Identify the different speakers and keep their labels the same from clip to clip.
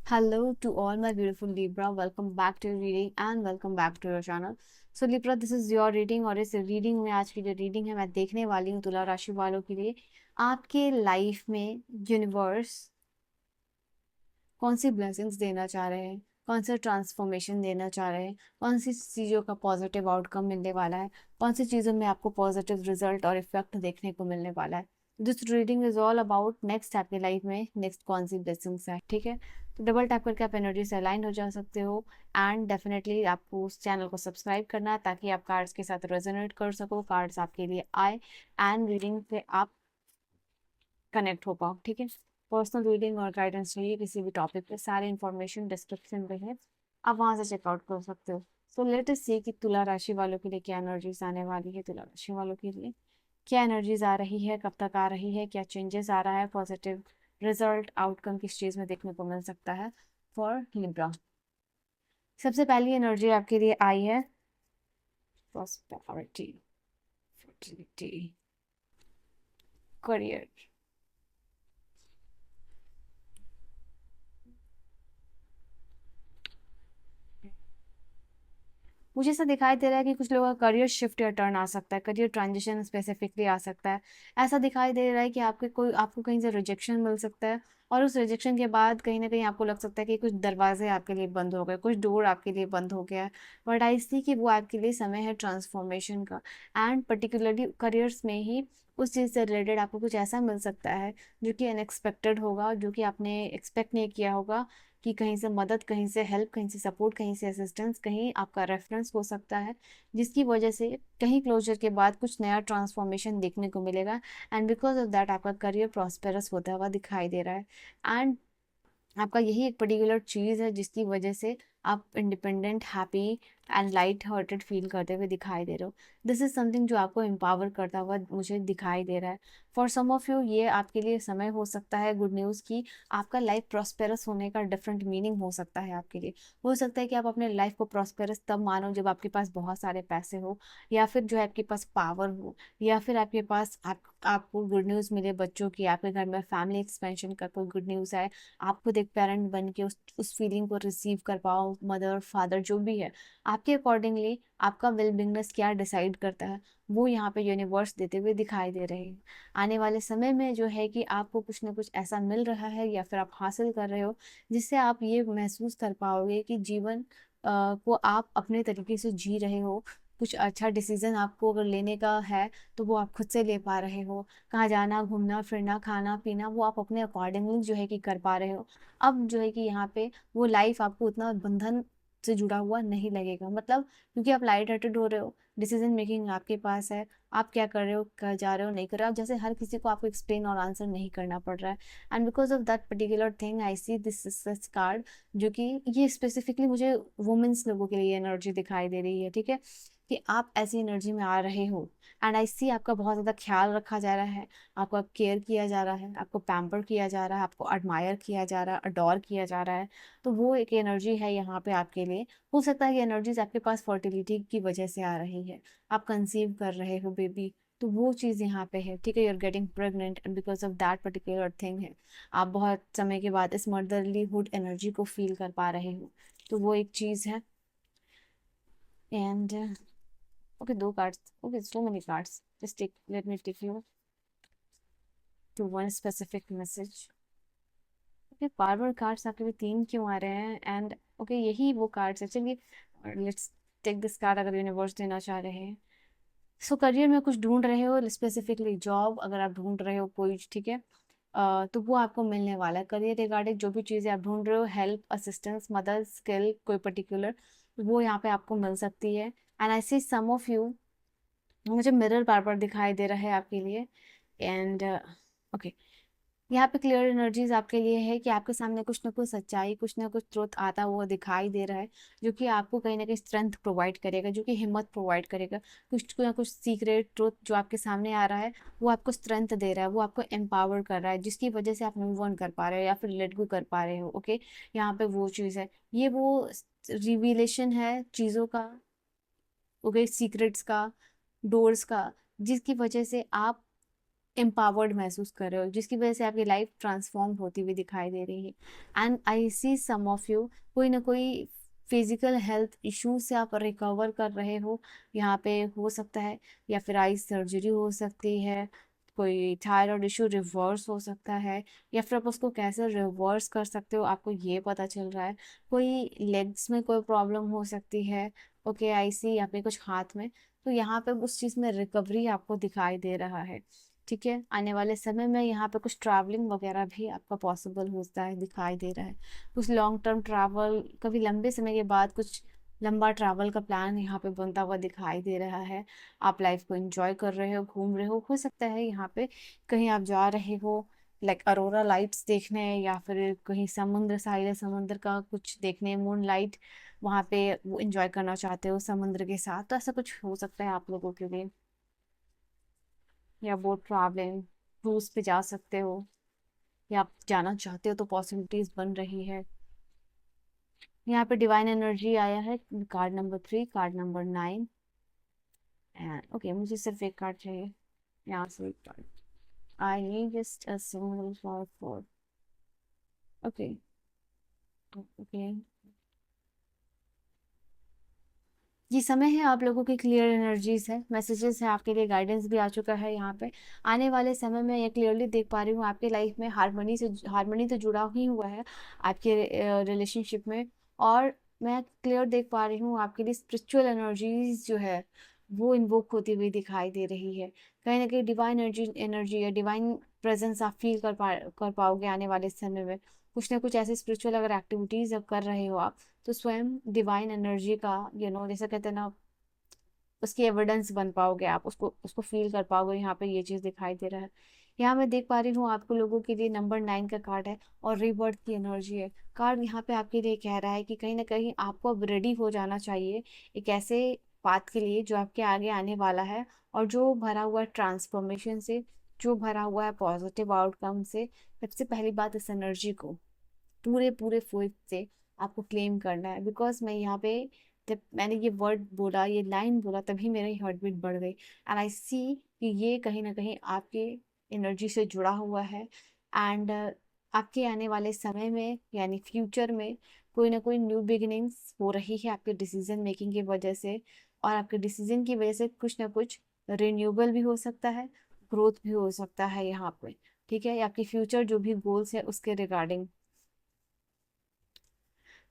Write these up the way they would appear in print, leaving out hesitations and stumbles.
Speaker 1: Hello to all my beautiful Libra. Welcome back to your reading and welcome back to your channel. So Libra, this is your reading और इस reading में आज की जो reading है मैं देखने वाली हूँ तुला राशि वालों के लिए आपके लाइफ में यूनिवर्स कौन सी ब्लेसिंग्स देना चाह रहे हैं, कौन सा ट्रांसफॉर्मेशन देना चाह रहे हैं, कौन सी चीज़ों का पॉजिटिव आउटकम मिलने वाला है, कौन सी चीज़ों में आपको पॉजिटिव रिजल्ट और इफेक्ट देखने को मिलने वाला है। This reading is all about next आपके लाइफ में नेक्स्ट कौन सी ब्लेसिंग्स है। ठीक है, तो डबल टैप करके आप एनर्जी से अलाइन हो जा सकते हो एंड डेफिनेटली आपको उस चैनल को सब्सक्राइब करना है ताकि आप कार्ड्स के साथ रेजोनेट कर सको, कार्ड्स आपके लिए आए एंड रीडिंग से आप कनेक्ट हो पाओ। ठीक है, पर्सनल रीडिंग और गाइडेंस चाहिए किसी भी टॉपिक पे, सारी इंफॉर्मेशन डिस्क्रिप्शन पे है, आप वहां से चेकआउट कर सकते हो। सो लेट अस सी कि तुला राशि वालों के लिए क्या एनर्जीज आने वाली है। तुला राशि वालों के लिए क्या एनर्जीज आ रही है, कब तक आ रही है, क्या चेंजेस आ रहा है, पॉजिटिव रिजल्ट आउटकम किस चीज में देखने को मिल सकता है फॉर लिब्रा। सबसे पहली एनर्जी आपके लिए आई है प्रॉस्पेरिटी, फर्टिलिटी, करियर। मुझे ऐसा दिखाई दे रहा है कि कुछ लोगों का करियर शिफ्ट या टर्न आ सकता है, करियर ट्रांजिशन स्पेसिफिकली आ सकता है। ऐसा दिखाई दे रहा है कि आपको कहीं से रिजेक्शन मिल सकता है और उस रिजेक्शन के बाद कहीं ना कहीं आपको लग सकता है कि कुछ दरवाजे आपके लिए बंद हो गए, कुछ डोर आपके लिए बंद हो गया है। बट आई सी कि वो आपके लिए समय है ट्रांसफॉर्मेशन का एंड पर्टिकुलरली करियर्स में ही उस चीज़ से रिलेटेड आपको कुछ ऐसा मिल सकता है जो कि अनएक्सपेक्टेड होगा, जो कि आपने एक्सपेक्ट नहीं किया होगा, कि कहीं से मदद, कहीं से हेल्प, कहीं से सपोर्ट, कहीं से असिस्टेंस, कहीं आपका रेफरेंस हो सकता है, जिसकी वजह से कहीं क्लोजर के बाद कुछ नया ट्रांसफॉर्मेशन देखने को मिलेगा एंड बिकॉज ऑफ दैट आपका करियर प्रॉस्पेरस होता हुआ दिखाई दे रहा है एंड आपका यही एक पर्टिकुलर चीज़ है जिसकी वजह से आप independent, happy and light hearted feel करते हुए दिखाई दे रहे हो। दिस इज समथिंग जो आपको एम्पावर करता हुआ मुझे दिखाई दे रहा है। फॉर सम ऑफ यू ये आपके लिए समय हो सकता है गुड न्यूज़ की, आपका लाइफ प्रॉस्पेरस होने का डिफरेंट मीनिंग हो सकता है आपके लिए। हो सकता है कि आप अपने लाइफ को प्रॉस्पेरस तब मानो जब आपके पास बहुत सारे पैसे हो, या फिर जो है आपके पास पावर हो, या फिर आपके पास आपको गुड न्यूज़ मिले बच्चों की, आपके घर में फैमिली एक्सपेंशन का कोई गुड न्यूज़ है, आप खुद एक पेरेंट बन के उस फीलिंग को रिसीव कर पाओ, मदर फादर जो भी है आपके अकॉर्डिंगली आपका वेलबिंगनेस क्या डिसाइड करता है वो यहाँ पे यूनिवर्स देते हुए दिखाई दे रहे हैं। आने वाले समय में जो है कि आपको कुछ ना कुछ ऐसा मिल रहा है या फिर आप हासिल कर रहे हो जिससे आप ये महसूस कर पाओगे कि जीवन को आप अपने तरीके से जी रहे हो। कुछ अच्छा डिसीजन आपको अगर लेने का है तो वो आप खुद से ले पा रहे हो, कहाँ जाना, घूमना फिरना, खाना पीना, वो आप अपने अकॉर्डिंगली जो है कि कर पा रहे हो। अब जो है कि यहाँ पे वो लाइफ आपको उतना बंधन से जुड़ा हुआ नहीं लगेगा, मतलब क्योंकि आप लाइट हार्टेड हो रहे हो, डिसीजन मेकिंग आपके पास है, आप क्या कर रहे हो, कर जा रहे हो, नहीं कर रहे हो, आप जैसे हर किसी को आपको एक्सप्लेन और आंसर नहीं करना पड़ रहा है and because of that particular thing I see this card, जो कि ये स्पेसिफिकली मुझे वुमेन्स लोगों के लिए एनर्जी दिखाई दे रही है। ठीक है, कि आप ऐसी एनर्जी में आ रहे हो एंड आई सी आपका बहुत ज़्यादा ख्याल रखा जा रहा है, आपका केयर किया जा रहा है, आपको पैम्पर किया जा रहा है, आपको एडमायर किया जा रहा है, अडोर किया जा रहा है। तो वो एक एनर्जी है यहाँ पे आपके लिए। हो सकता है ये एनर्जीज आपके पास फर्टिलिटी की वजह से आ रही है, आप कंसीव कर रहे हो बेबी, तो वो चीज़ यहाँ पे है। ठीक है, you are getting pregnant and because of that particular thing है, आप बहुत समय के बाद इस मदरलीहुड एनर्जी को फील कर पा रहे हो, तो वो एक चीज़ है। एंड ओके, दो cards, okay so many cards, just take, let me take you to one specific message. Okay, बार बार कार्ड्स आपके भी तीन क्यों आ रहे हैं एंड ओके यही वो कार्ड्स है। चलिए लेट्स टेक दिस कार्ड, अगर यूनिवर्स देना चाह रहे हैं। सो करियर में कुछ ढूंढ रहे हो, स्पेसिफिकली जॉब अगर आप ढूंढ रहे हो कोई, ठीक है, तो वो आपको मिलने वाला है। करियर रिगार्डिंग जो भी चीज़ें आप ढूंढ रहे हो, हेल्प, असिस्टेंस, मदद, स्किल कोई पर्टिकुलर, वो यहाँ पे आपको मिल सकती है and I see some of you, मुझे मिरर बार बार दिखाई दे रहा है आपके लिए एंड ओके, यहाँ पे क्लियर एनर्जीज आपके लिए है कि आपके सामने कुछ ना कुछ सच्चाई, कुछ ना कुछ ट्रुथ आता हुआ दिखाई दे रहा है, जो कि आपको कहीं ना कहीं स्ट्रेंथ प्रोवाइड करेगा, जो कि हिम्मत प्रोवाइड करेगा। कुछ ना कुछ सीक्रेट ट्रुथ जो आपके सामने आ रहा है वो आपको स्ट्रेंथ दे रहा है, वो आपको एम्पावर कर रहा है, जिसकी वजह से आप मूव ऑन कर पा रहे हो या फिर लेट गो कर पा रहे हो। ओके, यहाँ पे वो चीज़ है, ये वो रिवीलेशन है चीज़ों का, ओके, सीक्रेट्स का, डोर्स का, जिसकी वजह से आप एम्पावर्ड महसूस कर रहे हो, जिसकी वजह से आपकी लाइफ ट्रांसफॉर्म होती हुई दिखाई दे रही है। And I see some of you, कोई ना कोई फिजिकल हेल्थ इशू से आप रिकवर कर रहे हो, यहाँ पे हो सकता है, या फिर आई सर्जरी हो सकती है, कोई थायराइड इशू रिवर्स हो सकता है, या फिर आप उसको कैसे रिवर्स कर सकते हो आपको ये पता चल रहा है। कोई लेग्स में कोई प्रॉब्लम हो सकती है, ओके आई सी, या फिर कुछ हाथ में, तो यहाँ पे उस चीज़ में रिकवरी आपको दिखाई दे रहा है। ठीक है, आने वाले समय में यहाँ पे कुछ ट्रैवलिंग वगैरह भी आपका पॉसिबल होता है, दिखाई दे रहा है। कुछ लॉन्ग टर्म ट्रैवल, कभी लंबे समय के बाद कुछ लंबा ट्रैवल का प्लान यहाँ पे बनता हुआ दिखाई दे रहा है। आप लाइफ को एंजॉय कर रहे हो, घूम रहे हो सकता है यहाँ पे कहीं आप जा रहे हो लाइक अरोरा लाइट्स देखने, या फिर कहीं समुद्र, साहिल समुद्र का कुछ देखने, मून लाइट वहाँ पे वो एंजॉय करना चाहते हो समुद्र के साथ, तो ऐसा कुछ हो सकता है आप लोगों के लिए। या बोट ट्रैवलिंग, क्रूज पे जा सकते हो, या आप जाना चाहते हो तो पॉसिबिलिटीज बन रही है। यहाँ पे डिवाइन एनर्जी आया है, card number 3, card number 9, and okay मुझे सिर्फ एक कार्ड चाहिए यहाँ से, एक card. I need just a single for 4। Okay okay, ये समय है आप लोगों की क्लियर एनर्जीज है, मैसेजेस है आपके लिए, गाइडेंस भी आ चुका है यहाँ पे। आने वाले समय में ये क्लियरली देख पा रही हूँ आपके लाइफ में हारमोनी तो जुड़ा ही हुआ है आपके रिलेशनशिप में। और मैं क्लियर देख पा रही हूँ आपके लिए स्पिरिचुअल एनर्जीज जो है वो इन्वोक होती हुई दिखाई दे रही है। कहीं ना कहीं डिवाइन एनर्जी या डिवाइन प्रेजेंस आप फील कर पाओगे आने वाले समय में। कुछ ना कुछ ऐसे स्पिरिचुअल अगर एक्टिविटीज अब कर रहे हो आप, तो स्वयं डिवाइन एनर्जी का जैसे कहते हैं ना, उसकी एविडेंस बन पाओगे आप, उसको उसको फील कर पाओगे। यहाँ पे ये चीज़ दिखाई दे रहा है। यहाँ मैं देख पा रही हूँ आपको लोगों के लिए नंबर 9 का कार्ड है और रीबर्थ की एनर्जी है। कार्ड यहाँ पे आपके लिए कह रहा है कि कहीं ना कहीं आपको अब रेडी हो जाना चाहिए एक ऐसे बात के लिए जो आपके आगे आने वाला है, और जो भरा हुआ है ट्रांसफॉर्मेशन से, जो भरा हुआ है पॉजिटिव आउटकम से। सबसे पहली बात, इस एनर्जी को पूरे पूरे फोर्स से आपको क्लेम करना है। बिकॉज मैं यहाँ पे जब मैंने ये वर्ड बोला, ये लाइन बोला, तभी मेरी हार्ट बीट बढ़ गई। एंड आई सी कि ये कहीं ना कहीं आपके एनर्जी से जुड़ा हुआ है। एंड आपके आने वाले समय में यानी फ्यूचर में कोई ना कोई न्यू बिगिनिंग्स हो रही है आपके डिसीजन मेकिंग की वजह से। और आपके डिसीजन की वजह से कुछ ना कुछ रिन्यूएबल भी हो सकता है, ग्रोथ भी हो सकता है यहाँ पे। ठीक है, या आपकी फ्यूचर जो भी गोल्स है उसके रिगार्डिंग।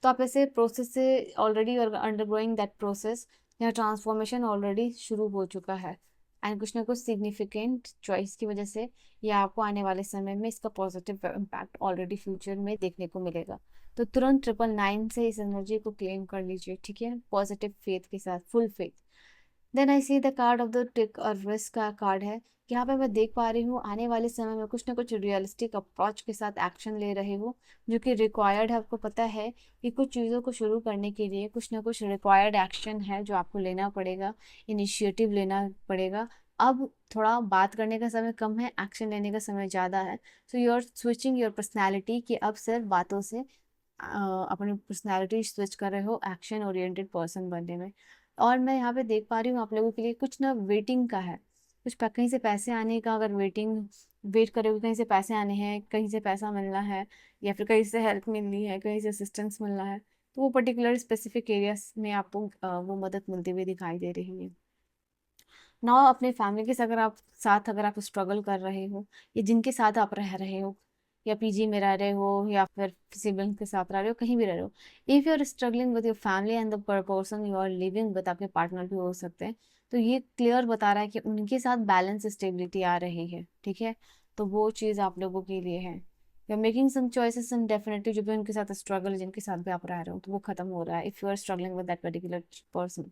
Speaker 1: तो आप ऐसे प्रोसेस से ऑलरेडी अंडरगोइंग दैट प्रोसेस, या ट्रांसफॉर्मेशन ऑलरेडी शुरू हो चुका है। एंड कुछ ना कुछ सिग्निफिकेंट चॉइस की वजह से या आपको आने वाले समय में इसका पॉजिटिव इम्पैक्ट ऑलरेडी फ्यूचर में देखने को मिलेगा। तो तुरंत 999 से इस एनर्जी को क्लेम कर लीजिए, ठीक है, पॉजिटिव फेथ के साथ, full faith. Then I see the card of the take और रिस्क का कार्ड है। यहाँ पे मैं देख पा रही हूँ आने वाले समय में कुछ ना कुछ रियलिस्टिक अप्रोच के साथ एक्शन ले रहे हो, जो कि रिक्वायर्ड है। आपको पता है कि कुछ चीज़ों को शुरू करने के लिए कुछ ना कुछ रिक्वायर्ड एक्शन है जो आपको लेना पड़ेगा, इनिशिएटिव लेना पड़ेगा। अब थोड़ा बात करने का समय कम है, एक्शन लेने का समय ज़्यादा है। So you are switching your personality, कि अब सिर्फ बातों से अपनी पर्सनैलिटी स्विच कर रहे हो एक्शन ओरिएंटेड पर्सन बनने में। और मैं यहाँ पे देख पा रही हूँ आप लोगों के लिए कुछ ना वेटिंग का है, कुछ कहीं से पैसे आने का, अगर वेट करोगे कहीं से पैसे आने हैं, कहीं से पैसा मिलना है, या फिर कहीं से हेल्प मिलनी है, कहीं से असिस्टेंस मिलना है, तो वो पर्टिकुलर स्पेसिफिक एरियाज में आपको वो मदद मिलती हुई दिखाई दे रही है ना। अपने फैमिली के साथ अगर आप स्ट्रगल कर रहे हो, या जिनके साथ आप रह रहे हो, या पीजी में रह रहे हो, या फिर सिबलिंग्स के साथ रह रहे हो, कहीं भी रह रहे हो, if you are struggling with your family and the person you are living with, आपके पार्टनर भी हो सकते हैं, तो ये क्लियर बता रहा है कि उनके साथ बैलेंस स्टेबिलिटी आ रही है। ठीक है, तो वो चीज़ आप लोगों के लिए है। You are making some choices and definitely जो भी उनके साथ स्ट्रगल है, जिनके साथ भी आप रह रहे हो, तो वो खत्म हो रहा है if you are struggling with that particular person.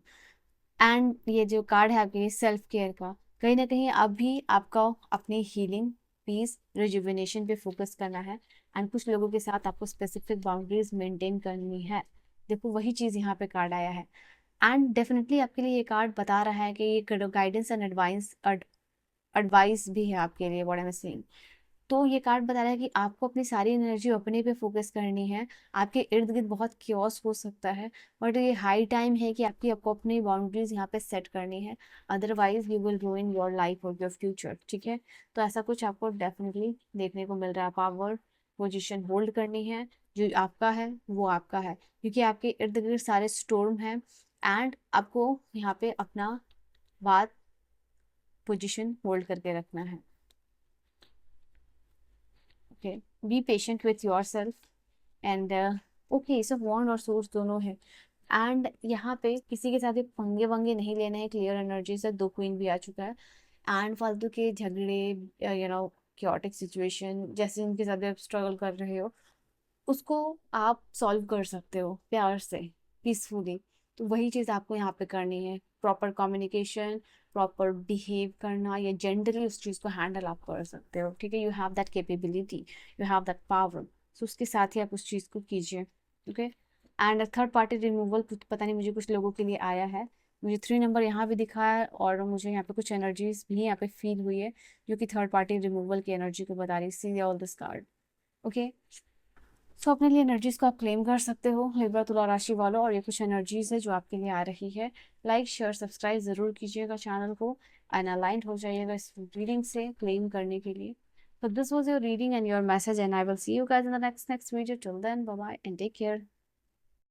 Speaker 1: And ये जो कार्ड है आपके सेल्फ केयर का, कहीं ना कहीं अभी आपका अपनी हीलिंग, पीस, रिजुविनेशन पे फोकस करना है। एंड कुछ लोगों के साथ आपको स्पेसिफिक बाउंड्रीज मेंटेन करनी है। देखो वही चीज़ यहाँ पे कार्ड आया है। एंड डेफिनेटली आपके लिए ये कार्ड बता रहा है कि ये गाइडेंस एंड एडवाइस भी है आपके लिए, व्हाट आई एम सेइंग। तो ये कार्ड बता रहा है कि आपको अपनी सारी एनर्जी अपने पे फोकस करनी है। आपके इर्द गिर्द बहुत क्योस हो सकता है, बट ये हाई टाइम है कि आपको अपनी बाउंड्रीज यहाँ पे सेट करनी है, otherwise you will रूइन your life और योर फ्यूचर। ठीक है, तो ऐसा कुछ आपको डेफिनेटली देखने को मिल रहा है। पावर पोजिशन होल्ड करनी है, जो आपका है वो आपका है, क्योंकि आपके इर्द गिर्द सारे स्टोर्म हैं, एंड आपको यहाँ पे अपना बात पोजिशन होल्ड करके रखना है। Okay, be patient with your self and okay, सब वॉन्ड और सोर्स दोनों है। एंड यहाँ पे किसी के साथ भी पंगे वंगे नहीं लेने हैं, क्लियर एनर्जी से। दो क्वीन भी आ चुका है, एंड फालतू के झगड़े, यू नो, क्योटिक सिचुएशन जैसे उनके साथ भी आप स्ट्रगल कर रहे हो, उसको आप सॉल्व कर सकते हो प्यार से, पीसफुली। तो वही चीज़ आपको यहाँ पे करनी है, प्रॉपर कम्युनिकेशन, प्रॉपर बिहेव करना, या जेंटली उस चीज़ को हैंडल आप कर सकते हो। ठीक है, you have that capability, you have that power, so उसके साथ ही आप उस चीज़ को कीजिए। Okay, and third party removal, पता नहीं मुझे कुछ लोगों के लिए आया है। मुझे 3 नंबर यहाँ भी दिखा है, और मुझे यहाँ पे कुछ एनर्जीज भी यहाँ पे फील हुई है, जो कि थर्ड पार्टी रिमूवल की एनर्जी को बता रही है। See all this card. Okay, सो अपने लिए एनर्जीज को आप क्लेम कर सकते हो, लिब्रा तुला राशि वालों, और ये कुछ एनर्जीज है जो आपके लिए आ रही है। लाइक शेयर सब्सक्राइब जरूर कीजिएगा चैनल को, एंड अलाइंड हो जाइएगा इस रीडिंग से क्लेम करने के लिए। So this was your reading and your message, and I will see you guys in the next video. Till then, bye bye and take care.